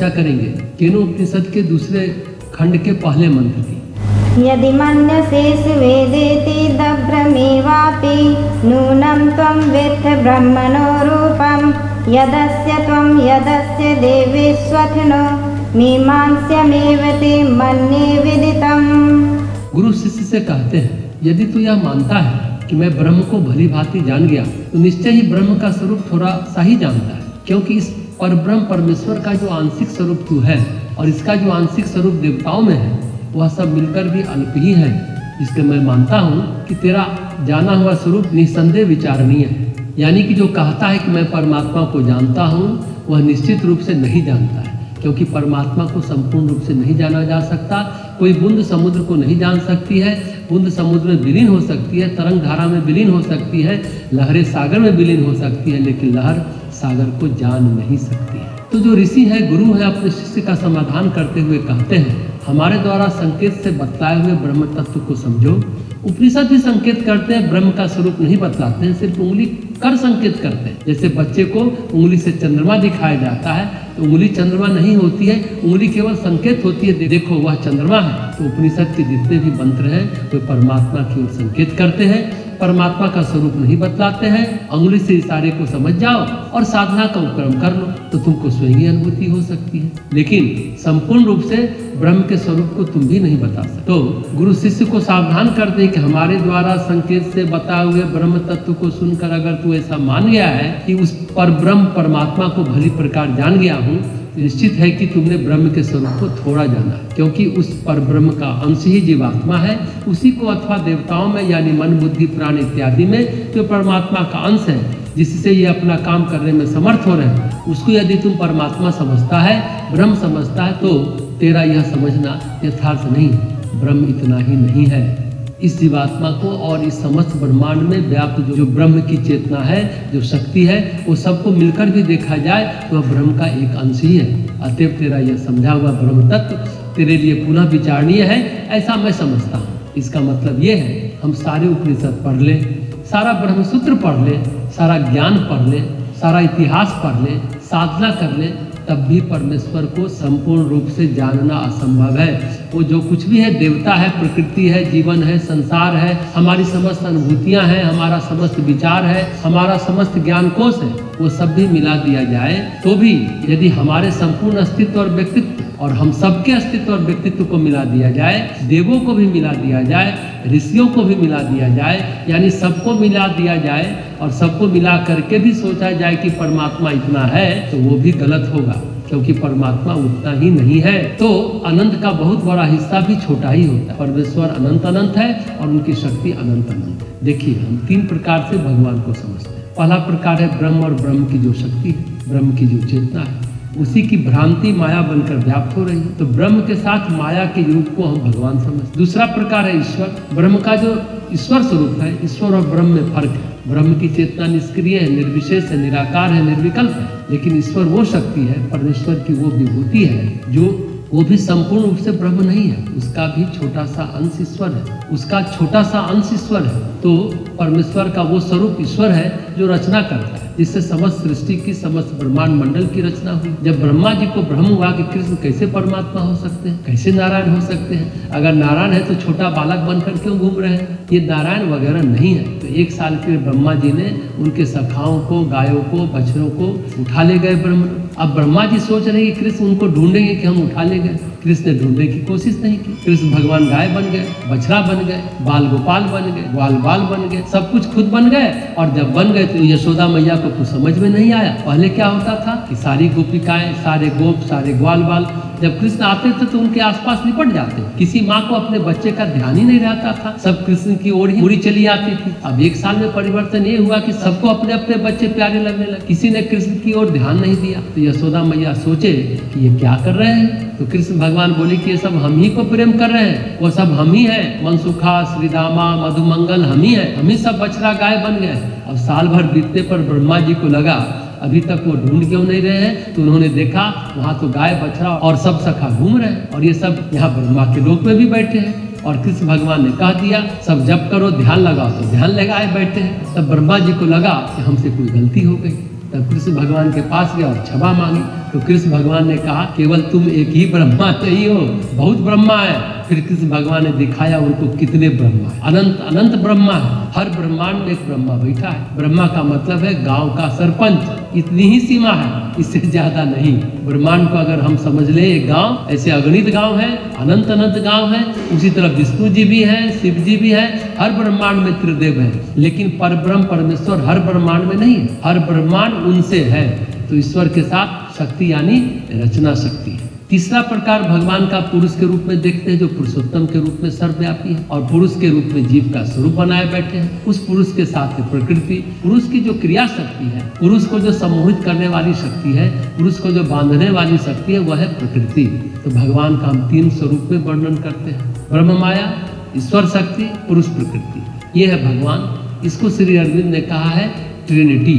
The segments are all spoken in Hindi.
चर्चा करेंगे केनोपनिषद के दूसरे खंड के पहले मंत्र की। यदि मन्यसेष वेदेति दभ्रमेवापि नूनं त्वं वेत्थ ब्रह्मणो रूपं यदस्य देवेष्वथनो मीमांस्यमेव ते मन्ये विदितम्। गुरु शिष्य से कहते हैं, यदि तू यह मानता है कि मैं ब्रह्म को भली भांति जान गया तो निश्चय ही ब्रह्म का स्वरूप थोड़ा सा ही जानता है, क्योंकि इस परब्रह्म परमेश्वर का जो आंशिक स्वरूप तू है और इसका जो आंशिक स्वरूप देवताओं में है वह सब मिलकर भी अल्प ही है। इसलिए मैं मानता हूँ कि तेरा जाना हुआ स्वरूप निसंदेह विचारणीय है। यानी कि जो कहता है कि मैं परमात्मा को जानता हूँ वह निश्चित रूप से नहीं जानता है, क्योंकि परमात्मा को संपूर्ण रूप से नहीं जाना जा सकता। कोई बूंद समुद्र को नहीं जान सकती है, बूंद समुद्र में विलीन हो सकती है, तरंग धारा में विलीन हो सकती है, लहरें सागर में विलीन हो सकती है, लेकिन लहर सागर को जान नहीं सकती है। तो जो ऋषि है, गुरु है, अपने शिष्य का समाधान करते हुए कहते हैं, हमारे द्वारा संकेत से बतलाए हुए ब्रह्म तत्व को समझो। उपनिषद भी संकेत करते हैं, ब्रह्म का स्वरूप नहीं बतलाते हैं, सिर्फ उंगली कर संकेत करते हैं। जैसे बच्चे को उंगली से चंद्रमा दिखाया जाता है तो उंगली चंद्रमा नहीं होती है, उंगली केवल संकेत होती है, देखो वह चंद्रमा है। तो उपनिषद के जितने भी मंत्र हैं वे परमात्मा की ओर संकेत करते हैं, परमात्मा का स्वरूप नहीं बतलाते हैं। अंगुली से इशारे को समझ जाओ और साधना का उपक्रम कर लो तो तुमको स्वयं ही अनुभूति हो सकती है, लेकिन संपूर्ण रूप से ब्रह्म के स्वरूप को तुम भी नहीं बता सकते। तो गुरु शिष्य को सावधान करते हैं कि हमारे द्वारा संकेत से बताए हुए ब्रह्म तत्व को सुनकर अगर तू ऐसा मान गया है कि उस पर ब्रह्म परमात्मा को भली प्रकार जान गया हूँ, निश्चित है कि तुमने ब्रह्म के स्वरूप को थोड़ा जाना है, क्योंकि उस पर ब्रह्म का अंश ही जीवात्मा है। उसी को अथवा देवताओं में यानी मन बुद्धि प्राण इत्यादि में जो परमात्मा का अंश है, जिससे ये अपना काम करने में समर्थ हो रहे हैं, उसको यदि तुम परमात्मा समझता है, ब्रह्म समझता है, तो तेरा यह समझना यथार्थ नहीं, ब्रह्म इतना ही नहीं है। इस जीवात्मा को और इस समस्त ब्रह्मांड में व्याप्त जो ब्रह्म की चेतना है, जो शक्ति है, वो सबको मिलकर भी देखा जाए तो वह ब्रह्म का एक अंश ही है। अतएव तेरा यह समझा हुआ ब्रह्म तत्व तेरे लिए पुनः विचारणीय है, ऐसा मैं समझता हूँ। इसका मतलब ये है, हम सारे उपनिषद पढ़ लें, सारा ब्रह्मसूत्र पढ़ लें, सारा ज्ञान पढ़ लें, सारा इतिहास पढ़ लें, साधना कर लें, तब भी परमेश्वर को संपूर्ण रूप से जानना असंभव है। वो जो कुछ भी है, देवता है, प्रकृति है, जीवन है, संसार है, हमारी समस्त अनुभूतियां हैं, हमारा समस्त विचार है, हमारा समस्त ज्ञान कोश है, वो सब भी मिला दिया जाए तो भी यदि हमारे संपूर्ण अस्तित्व और व्यक्तित्व और हम सबके अस्तित्व और व्यक्तित्व को मिला दिया जाए, देवों को भी मिला दिया जाए, ऋषियों को भी मिला दिया जाए, यानी सबको मिला दिया जाए और सबको मिला करके भी सोचा जाए कि परमात्मा इतना है, तो वो भी गलत होगा, क्योंकि परमात्मा उतना ही नहीं है। तो अनंत का बहुत बड़ा हिस्सा भी छोटा ही होता है। परमेश्वर अनंत अनंत है और उनकी शक्ति अनंत अनंत है। देखिए, हम तीन प्रकार से भगवान को समझते हैं। पहला प्रकार है ब्रह्म, और ब्रह्म की जो शक्ति है, ब्रह्म की जो चेतना है, उसी की भ्रांति माया बनकर व्याप्त हो रही है, तो ब्रह्म के साथ माया के रूप को हम भगवान समझते। दूसरा प्रकार है ईश्वर। ब्रह्म का जो ईश्वर स्वरूप है, ईश्वर और ब्रह्म में फर्क है। ब्रह्म की चेतना निष्क्रिय है, निर्विशेष है, निराकार है, निर्विकल्प है, लेकिन ईश्वर वो शक्ति है, परमेश्वर की वो विभूति है जो वो भी संपूर्ण रूप से ब्रह्म नहीं है, उसका भी छोटा सा अंश ईश्वर है, उसका छोटा सा अंश ईश्वर है। तो परमेश्वर का वो स्वरूप ईश्वर है जो रचना करता है, जिससे समस्त सृष्टि की, समस्त ब्रह्मांड मंडल की रचना हुई। जब ब्रह्मा जी को भ्रम हुआ कि कृष्ण कैसे परमात्मा हो सकते हैं, कैसे नारायण हो सकते हैं, अगर नारायण है तो छोटा बालक बनकर क्यों घूम रहे हैं, ये नारायण वगैरह नहीं है। तो 1 साल के ब्रह्मा जी ने उनके सखाओं को, गायों को, बछड़ों को उठा ले गए ब्रह्म। अब ब्रह्मा जी सोच रहे हैं कि कृष्ण उनको ढूंढेंगे कि हम उठा ले गए। कृष्ण ने ढूंढने की कोशिश नहीं की। कृष्ण भगवान गाय बन गए, बछड़ा बन गए, बाल गोपाल बन गए, ग्वाल बाल बन गए, सब कुछ खुद बन गए। और जब बन गए तो यशोदा मैया को कुछ समझ में नहीं आया। पहले क्या होता था कि सारी गोपिकाएं, सारे गोप, सारे ग्वाल बाल जब कृष्ण आते थे तो उनके आसपास लिपट जाते। किसी माँ को अपने बच्चे का ध्यान ही नहीं रहता था, सब कृष्ण की ओर ही उड़ी चली आती थी। अब 1 साल में परिवर्तन ये हुआ कि सबको अपने अपने बच्चे प्यारे लगने लगे, किसी ने कृष्ण की ओर ध्यान नहीं दिया। तो यशोदा मैया सोचे कि ये क्या कर रहे हैं, तो कृष्ण भगवान बोले कि ये सब हम ही को प्रेम कर रहे हैं, वो सब हम ही है, मनसुखा, श्रीदामा, मधुमंगल हम ही है, हम ही सब बछड़ा गाय बन गए। अब साल भर बीतने पर ब्रह्मा जी को लगा अभी तक वो ढूंढ क्यों नहीं रहे हैं, तो उन्होंने देखा वहाँ तो गाय, बछड़ा और सब सखा घूम रहे हैं, और ये सब यहाँ ब्रह्मा के लोक में भी बैठे हैं। और कृष्ण भगवान ने कह दिया सब जप करो, ध्यान लगाओ, तो ध्यान लगाए बैठे हैं। तब ब्रह्मा जी को लगा कि हमसे कोई गलती हो गई। तब कृष्ण भगवान के पास गया और क्षमा मांगी। तो कृष्ण भगवान ने कहा केवल तुम एक ही ब्रह्मा नहीं हो, बहुत ब्रह्मा है। फिर कृष्ण भगवान ने दिखाया उनको कितने ब्रह्मा है, अनंत अनंत ब्रह्मा है। हर ब्रह्मांड में एक ब्रह्मा बैठा है। ब्रह्मा का मतलब है गांव का सरपंच, इतनी ही सीमा है, इससे ज्यादा नहीं। ब्रह्मांड को अगर हम समझ ले एक गांव, ऐसे अगणित गांव है, अनंत अनंत गांव है। उसी तरह विष्णु जी भी है, शिव जी भी है, हर ब्रह्मांड में त्रिदेव है। लेकिन परब्रह्म परमेश्वर हर ब्रह्मांड में नहीं है, हर ब्रह्मांड उनसे है। तो ईश्वर के साथ शक्ति यानी रचना शक्ति है। तीसरा प्रकार भगवान का पुरुष के रूप में देखते हैं, जो पुरुषोत्तम के रूप में सर्वव्यापी है और पुरुष के रूप में जीव का स्वरूप बनाए बैठे हैं। उस पुरुष के साथ है प्रकृति। पुरुष की जो क्रिया शक्ति है, पुरुष को जो सम्मोहित करने वाली शक्ति है, पुरुष को जो बांधने वाली शक्ति है, वह है प्रकृति। तो भगवान का हम 3 स्वरूप में वर्णन करते हैं, ब्रह्म माया, ईश्वर शक्ति, पुरुष प्रकृति। ये है भगवान। इसको श्री अरविंद ने कहा है ट्रिनिटी,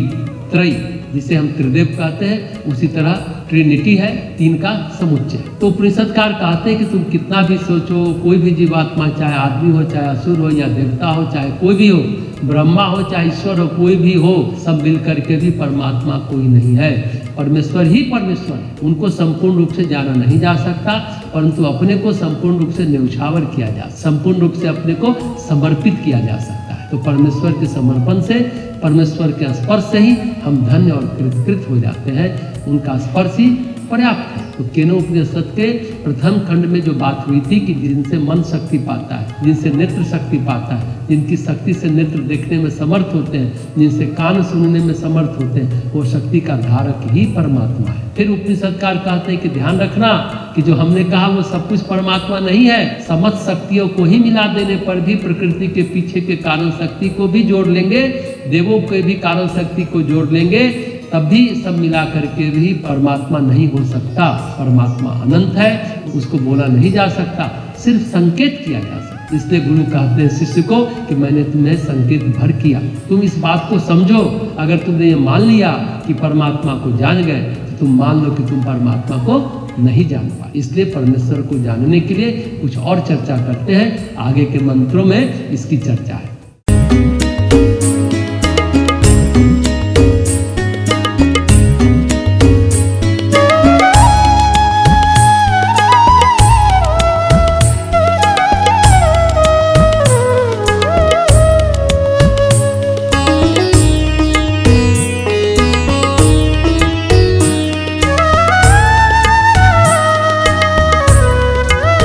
त्रय, जिसे हम त्रिदेव कहते हैं। उसी तरह ट्रिनिटी है, 3 का समुच्चय। तो उपनिषदकार कहते हैं कि तुम कितना भी सोचो, कोई भी जीवात्मा, चाहे आदमी हो, चाहे असुर हो या देवता हो, चाहे कोई भी हो, ब्रह्मा हो चाहे ईश्वर हो, कोई भी हो, सब मिल करके भी परमात्मा कोई नहीं है। परमेश्वर ही परमेश्वर है। उनको संपूर्ण रूप से जाना नहीं जा सकता, परंतु अपने को संपूर्ण रूप से न्यौछावर किया जा, संपूर्ण रूप से अपने को समर्पित किया जा सकता है। तो परमेश्वर के समर्पण से, परमेश्वर के स्पर्श से ही हम धन्य और कृतकृत हो जाते हैं। उनका स्पर्श ही पर्याप्त है। तो केनोपनिषद के प्रथम खंड में जो बात हुई थी कि जिनसे मन शक्ति पाता है, जिनसे नेत्र शक्ति पाता है, जिनकी शक्ति से नेत्र देखने में समर्थ होते हैं, जिनसे कान सुनने में समर्थ होते हैं, वो शक्ति का धारक ही परमात्मा है। फिर उपनिषदकार कहते हैं कि ध्यान रखना कि जो हमने कहा वो सब कुछ परमात्मा नहीं है। समस्त शक्तियों को ही मिला देने पर भी प्रकृति के पीछे के कारण शक्ति को भी जोड़ लेंगे, देवों के भी कारण शक्ति को जोड़ लेंगे, तब भी सब मिला करके भी परमात्मा नहीं हो सकता। परमात्मा अनंत है, उसको बोला नहीं जा सकता, सिर्फ संकेत किया जा सकता। इसलिए गुरु कहते हैं शिष्य को कि मैंने तुम्हें संकेत भर किया, तुम इस बात को समझो। अगर तुमने ये मान लिया कि परमात्मा को जान गए, तो तुम मान लो कि तुम परमात्मा को नहीं जान पाए। इसलिए परमेश्वर को जानने के लिए कुछ और चर्चा करते हैं, आगे के मंत्रों में इसकी चर्चा है।